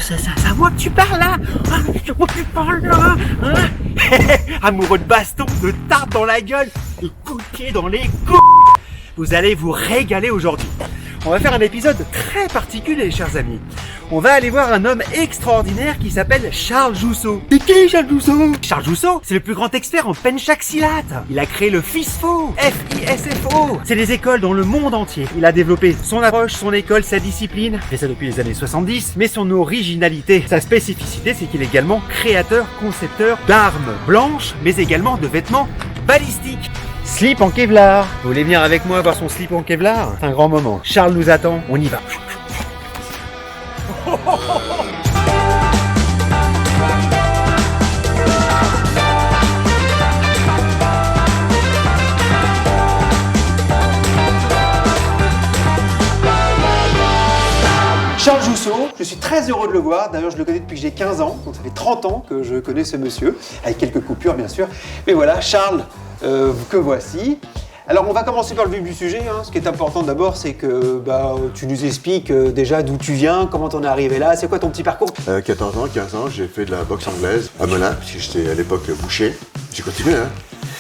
C'est à moi que tu parles là. C'est à moi que tu parles là. Amoureux de baston, de tarte dans la gueule, de coups de pied dans les couilles. Vous allez vous régaler aujourd'hui. On va faire un épisode très particulier, chers amis. On va aller voir un homme extraordinaire qui s'appelle Charles Jousseau. C'est qui Charles Jousseau? Charles Jousseau, c'est le plus grand expert en penchaxilate. Il a créé le FISFO, F-I-S-F-O. C'est des écoles dans le monde entier. Il a développé son approche, son école, sa discipline. Il fait ça depuis les années 70. Mais son originalité, sa spécificité, c'est qu'il est également créateur, concepteur d'armes blanches, mais également de vêtements balistiques. Slip en Kevlar. Vous voulez venir avec moi voir son slip en Kevlar? C'est un grand moment. Charles nous attend, on y va. Charles Jousseau, je suis très heureux de le voir. D'ailleurs, je le connais depuis que j'ai 15 ans, donc ça fait 30 ans que je connais ce monsieur, avec quelques coupures bien sûr. Mais voilà, Charles, que voici. Alors on va commencer par le vif du sujet. Ce qui est important d'abord, c'est que tu nous expliques déjà d'où tu viens, comment t'en es arrivé là, c'est quoi ton petit parcours? 14 ans, 15 ans, j'ai fait de la boxe anglaise à Melun, puisque j'étais à l'époque boucher. J'ai continué,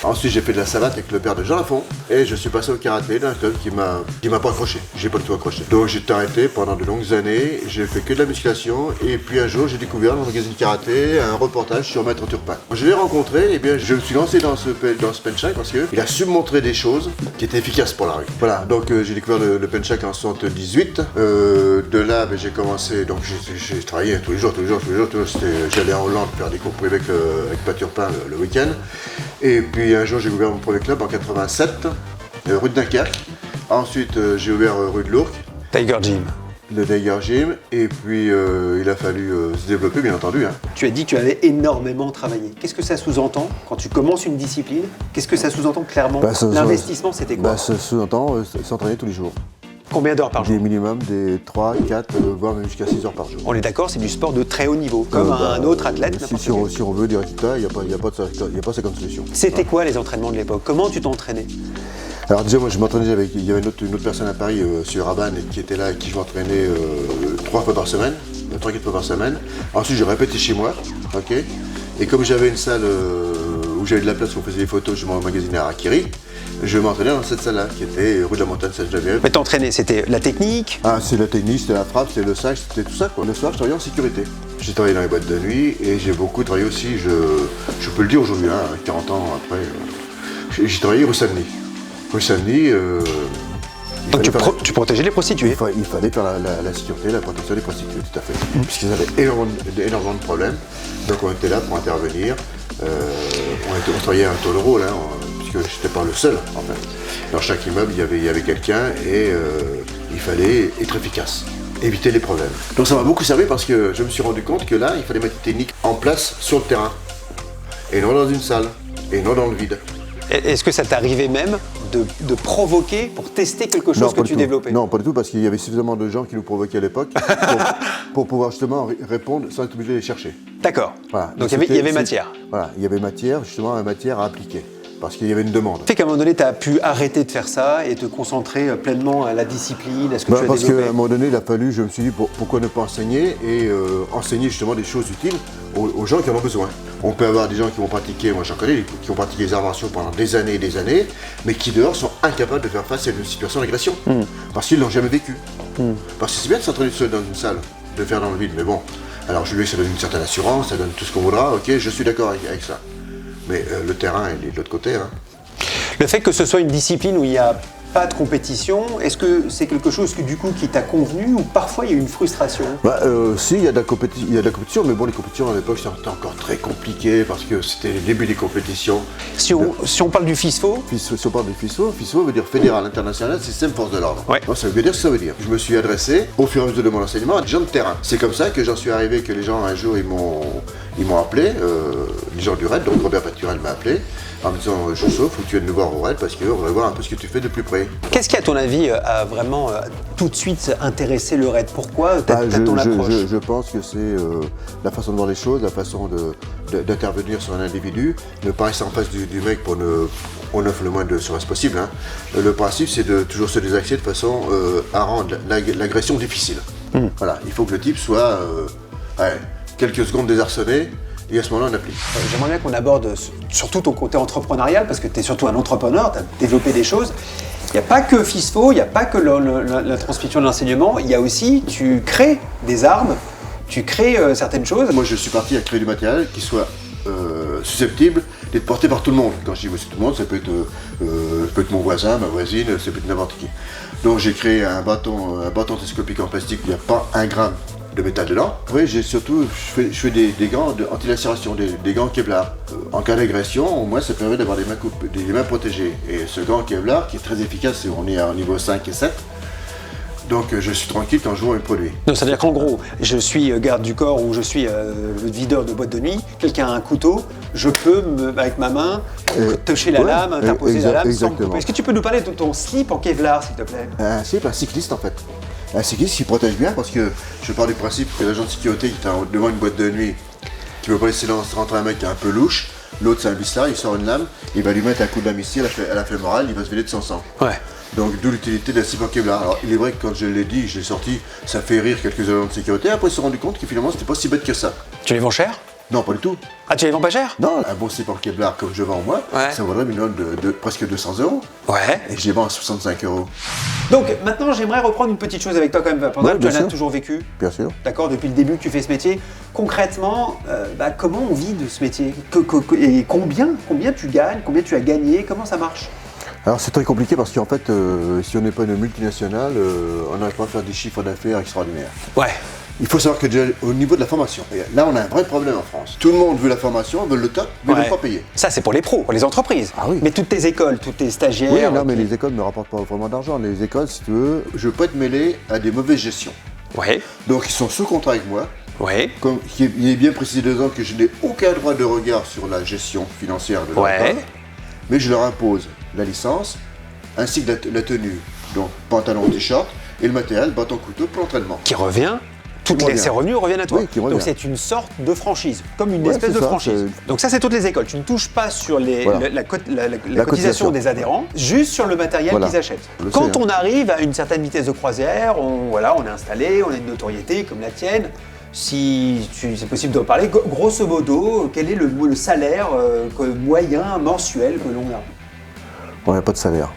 Ensuite, j'ai fait de la savate avec le père de Jean Lafont et je suis passé au karaté d'un club qui m'a pas accroché. J'ai pas du tout accroché. Donc j'ai arrêté pendant de longues années, j'ai fait que de la musculation et puis un jour j'ai découvert dans le magazine karaté un reportage sur Maître Turpin. Quand je l'ai rencontré, je me suis lancé dans ce penchak parce qu'il a su me montrer des choses qui étaient efficaces pour la rue. Voilà, donc j'ai découvert le penchak en 78. De là, j'ai commencé, donc j'ai travaillé tous les jours. J'allais en Hollande faire des cours privés avec Pat Turpin le week-end. Et puis un jour j'ai ouvert mon premier club en 87, rue de Dunkerque. Ensuite j'ai ouvert rue de l'Ourcq. Tiger Gym. Le Tiger Gym. Et puis il a fallu se développer bien entendu. Tu as dit que tu avais énormément travaillé. Qu'est-ce que ça sous-entend quand tu commences une discipline? Qu'est-ce que ça sous-entend clairement? L'investissement c'était quoi? Ça sous-entend s'entraîner tous les jours. Combien d'heures par jour? Des minimum, des 3, 4, voire même jusqu'à 6 heures par jour. On est d'accord, c'est du sport de très haut niveau, comme un autre athlète. Si on veut des résultats, il n'y a pas 50 solutions. C'était quoi les entraînements de l'époque? Comment tu t'entraînais? Alors déjà, moi je m'entraînais il y avait une autre personne à Paris, sur Rabanne, qui était là, avec qui je m'entraînais 3 fois par semaine, 3-4 fois par semaine. Ensuite, j'ai répété chez moi, ok. Et comme j'avais une salle où j'avais de la place où on faisait des photos, je m'emmagasinais à Rakiri. Je m'entraînais dans cette salle-là, qui était rue de la Montagne Sainte-Geneviève. Mais t'entraînais, c'était la technique? Ah, c'est la technique, c'était la frappe, c'était le sac, c'était tout ça, quoi. Le soir, je travaillais en sécurité. J'ai travaillé dans les boîtes de nuit et j'ai beaucoup travaillé aussi, je peux le dire aujourd'hui, 40 ans après, j'ai travaillé rue Saint-Denis. Rue Saint-Denis, donc tu protégeais les prostituées? Il fallait faire la sécurité, la protection des prostituées, tout à fait. Puisqu'ils avaient énormément de problèmes. Donc on était là pour intervenir. On travaillait à un taux de rôle, puisque je n'étais pas le seul en fait. Dans chaque immeuble, il y avait quelqu'un et il fallait être efficace, éviter les problèmes. Donc ça m'a beaucoup servi parce que je me suis rendu compte que là, il fallait mettre une technique en place sur le terrain. Et non dans une salle, et non dans le vide. Est-ce que ça t'arrivait même de provoquer pour tester quelque chose que tu développais? Non, pas du tout, parce qu'il y avait suffisamment de gens qui nous provoquaient à l'époque pour pouvoir justement répondre sans être obligé de les chercher. D'accord. Voilà. Donc il y avait matière. Voilà, il y avait matière à appliquer, parce qu'il y avait une demande. Fait qu'à un moment donné, tu as pu arrêter de faire ça et te concentrer pleinement à la discipline, à ce que tu as développé? Parce qu'à un moment donné, il a fallu, je me suis dit, pourquoi ne pas enseigner et enseigner justement des choses utiles aux gens qui en ont besoin. On peut avoir des gens qui vont pratiquer, moi j'en connais, qui ont pratiqué les arts martiaux pendant des années et des années, mais qui dehors sont incapables de faire face à une situation d'agression, parce qu'ils ne l'ont jamais vécu. Parce que c'est bien de s'entraîner seul dans une salle, de faire dans le vide, mais bon, alors je lui dis que ça donne une certaine assurance, ça donne tout ce qu'on voudra, ok, je suis d'accord avec ça. Mais le terrain, il est de l'autre côté. Le fait que ce soit une discipline où il n'y a pas de compétition, est-ce que c'est quelque chose qui t'a convenu ou parfois il y a eu une frustration? Si, il y a de la compétition, mais bon, les compétitions à l'époque c'était encore très compliqué parce que c'était le début des compétitions. Si on parle du FISFO? Si on parle du FISFO veut dire Fédéral International Système Force de l'Ordre. Ouais. Donc, ça veut dire ce que ça veut dire. Je me suis adressé au fur et à mesure de mon enseignement à des gens de terrain. C'est comme ça que j'en suis arrivé, que les gens un jour ils m'ont appelé, les gens du RAID, donc Robert Paturel m'a appelé en me disant Jousseau, faut que tu viennes nous voir au RAID parce qu'on va voir un peu ce que tu fais de plus près. Qu'est-ce qui, à ton avis, a vraiment tout de suite intéressé le RAID? Pourquoi t'as ton approche? Je pense que c'est la façon de voir les choses, la façon d'intervenir sur un individu, ne pas rester en face du mec pour on offre le moins de surface possible. Le principe, c'est de toujours se désaxer de façon à rendre l'agression difficile. Voilà, il faut que le type soit quelques secondes désarçonnées, et à ce moment-là, on applique. J'aimerais bien qu'on aborde surtout ton côté entrepreneurial, parce que tu es surtout un entrepreneur, tu as développé des choses. Il n'y a pas que FISFO, il n'y a pas que la transmission de l'enseignement, il y a aussi, tu crées des armes, tu crées certaines choses. Moi, je suis parti à créer du matériel qui soit susceptible d'être porté par tout le monde. Quand je dis tout le monde, ça peut être mon voisin, ma voisine, ça peut être n'importe qui. Donc j'ai créé un bâton télescopique en plastique où il n'y a pas un gramme de métal dedans. Après, je fais des gants anti-lacération, des gants Kevlar. En cas d'agression, au moins ça permet d'avoir des mains protégées. Et ce gant Kevlar qui est très efficace, on est à niveau 5 et 7. Donc je suis tranquille quand je vois un produit. Donc ça veut dire qu'en gros, je suis garde du corps ou je suis videur de boîte de nuit, quelqu'un a un couteau, je peux, avec ma main, toucher la lame, interposer la lame sans me couper. Est-ce que tu peux nous parler de ton slip en Kevlar, s'il te plaît? Un slip, un cycliste en fait. Un cycliste qui protège bien parce que je pars du principe que l'agent de sécurité qui est devant une boîte de nuit, qui ne veut pas laisser rentrer un mec qui est un peu louche, l'autre c'est un bistard, il sort une lame, il va lui mettre un coup de lame ici, à la fémorale, il va se vider de son sang. Ouais. Donc d'où l'utilité d'un slip en Kevlar. Alors il est vrai que quand je l'ai dit, je l'ai sorti, ça fait rire quelques agents de sécurité, après ils se sont rendus compte que finalement c'était pas si bête que ça. Tu les vends cher? Non, pas du tout. Ah, tu les vends pas cher? Non, un bon slip en Kevlar comme je vends moi, ouais. Ça vaudrait minimum de presque 200 €. Ouais. Et je les vends à 65 €. Donc maintenant j'aimerais reprendre une petite chose avec toi quand même, pendant que tu en as toujours vécu. Bien sûr. D'accord, depuis le début que tu fais ce métier. Concrètement, comment on vit de ce métier? Et combien tu gagnes? Combien tu as gagné? Comment ça marche? Alors c'est très compliqué parce qu'en fait, si on n'est pas une multinationale, on n'arrive pas à faire des chiffres d'affaires extraordinaires. Ouais. Il faut savoir que déjà, au niveau de la formation, là on a un vrai problème en France. Tout le monde veut la formation, veut le top, mais ne veut pas payer. Ça c'est pour les pros, pour les entreprises. Ah oui. Mais toutes tes écoles, tous tes stagiaires... Oui, non, mais les écoles ne rapportent pas vraiment d'argent. Les écoles, si tu veux, je peux être mêlé à des mauvaises gestions. Ouais. Donc ils sont sous contrat avec moi. Ouais. Comme il est bien précisé dedans que je n'ai aucun droit de regard sur la gestion financière de l'école, mais je leur impose la licence, ainsi que la tenue, donc pantalon, t-shirt, et le matériel, bâton, couteau pour l'entraînement. Qui revient, ces revenus reviennent à toi. Oui, qui revient. Donc c'est une sorte de franchise, comme une espèce de franchise. Donc ça c'est toutes les écoles, tu ne touches pas sur la cotisation des adhérents, juste sur le matériel qu'ils achètent. Quand on arrive à une certaine vitesse de croisière, on est installé, on a une notoriété comme la tienne. Si c'est possible d'en parler, grosso modo, quel est le salaire moyen, mensuel que l'on a? On n'a pas de salaire.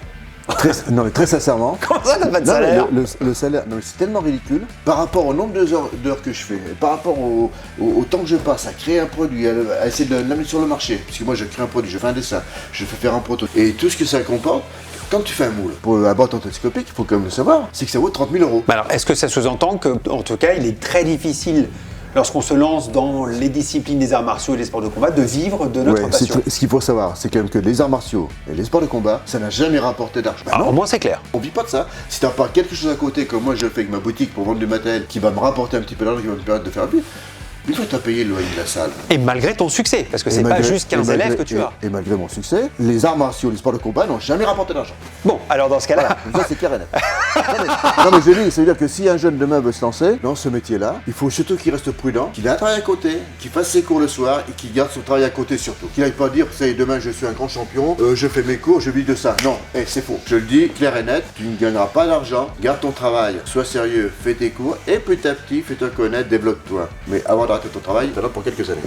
Non mais très sincèrement. Comment ça, t'as pas de salaire? Le salaire, non mais c'est tellement ridicule par rapport au nombre d'heures que je fais, par rapport au temps que je passe à créer un produit, à essayer de l'amener sur le marché. Puisque moi je crée un produit, je fais un dessin, je fais faire un proto. Et tout ce que ça comporte, quand tu fais un moule pour un bâton télescopique, il faut quand même le savoir, c'est que ça vaut 30 000 €. Alors est-ce que ça sous-entend qu'en tout cas il est très difficile, lorsqu'on se lance dans les disciplines des arts martiaux et des sports de combat, de vivre de notre passion? Ce qu'il faut savoir, c'est quand même que les arts martiaux et les sports de combat, ça n'a jamais rapporté d'argent. Alors, au moins c'est clair. On vit pas de ça. Si t'as pas quelque chose à côté, comme moi je fais avec ma boutique pour vendre du matériel qui va me rapporter un petit peu d'argent, qui va me permettre de faire un but, une fois que tu as payé le loyer de la salle. Et malgré ton succès, parce que c'est pas juste 15 élèves que tu as. Et malgré mon succès, les arts martiaux, les sports de combat n'ont jamais rapporté d'argent. Bon, alors dans ce cas-là... Voilà, ça c'est clair et net. non mais je dis, ça veut dire que si un jeune demain veut se lancer dans ce métier-là, il faut surtout qu'il reste prudent, qu'il ait un travail à côté, qu'il fasse ses cours le soir et qu'il garde son travail à côté surtout. Qu'il n'aille pas dire, ça y est, demain je suis un grand champion, je fais mes cours, je vis de ça. Non, c'est faux. Je le dis clair et net, tu ne gagneras pas d'argent, garde ton travail, sois sérieux, fais tes cours et petit à petit, fais-toi connaître, développe-toi. Mais avant d'arrêter ton travail, pour quelques années.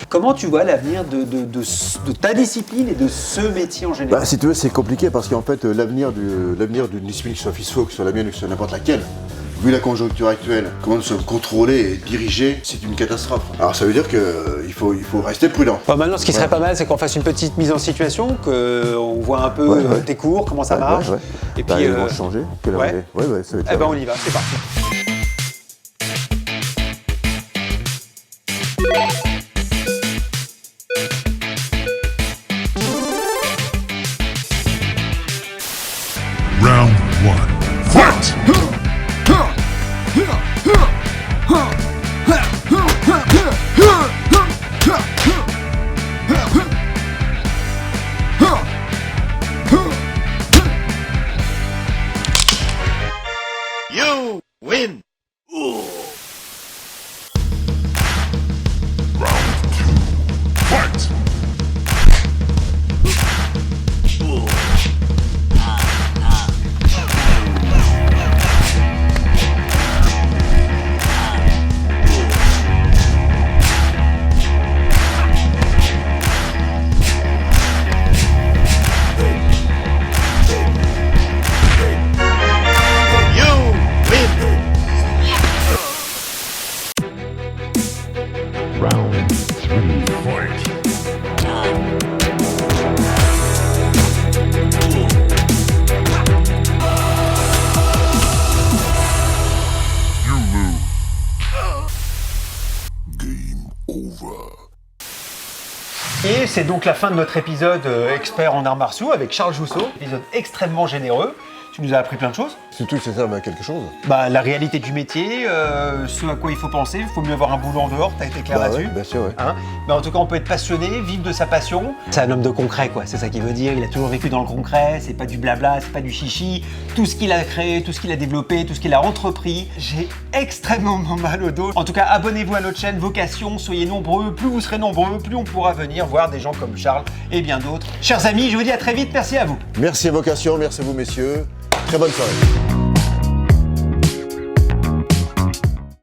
Comment tu vois l'avenir de ta discipline et de ce métier en général? Si tu veux, c'est compliqué parce qu'en fait, l'avenir d'une discipline, que ce soit FISFO, que ce soit la mienne, que ce soit n'importe laquelle, vu la conjoncture actuelle, comment nous sommes contrôlés et dirigés, c'est une catastrophe. Alors ça veut dire qu'il faut rester prudent. Bon, maintenant, ce qui serait pas mal, c'est qu'on fasse une petite mise en situation, qu'on voit un peu tes cours, comment ça marche. Et puis, ils vont changer. Ça va être eh ben, on y va, c'est parti. Round 1. Fight! You win! Round 3, fight. You lose. Game over. Et c'est donc la fin de notre épisode expert en arts martiaux avec Charles Jousseau. Épisode extrêmement généreux. Tu nous as appris plein de choses. Surtout que ça sert à quelque chose. Bah, la réalité du métier, ce à quoi il faut penser. Il faut mieux avoir un boulot en dehors, t'as été clair là-dessus. Ouais, bien sûr, ouais. Hein, mais en tout cas, on peut être passionné, vivre de sa passion. C'est un homme de concret, quoi. C'est ça qu'il veut dire. Il a toujours vécu dans le concret. C'est pas du blabla, c'est pas du chichi. Tout ce qu'il a créé, tout ce qu'il a développé, tout ce qu'il a entrepris. J'ai extrêmement mal au dos. En tout cas, abonnez-vous à notre chaîne Vocation. Soyez nombreux. Plus vous serez nombreux, plus on pourra venir voir des gens comme Charles et bien d'autres. Chers amis, je vous dis à très vite. Merci à vous. Merci Vocation, merci à vous messieurs. Très bonne soirée.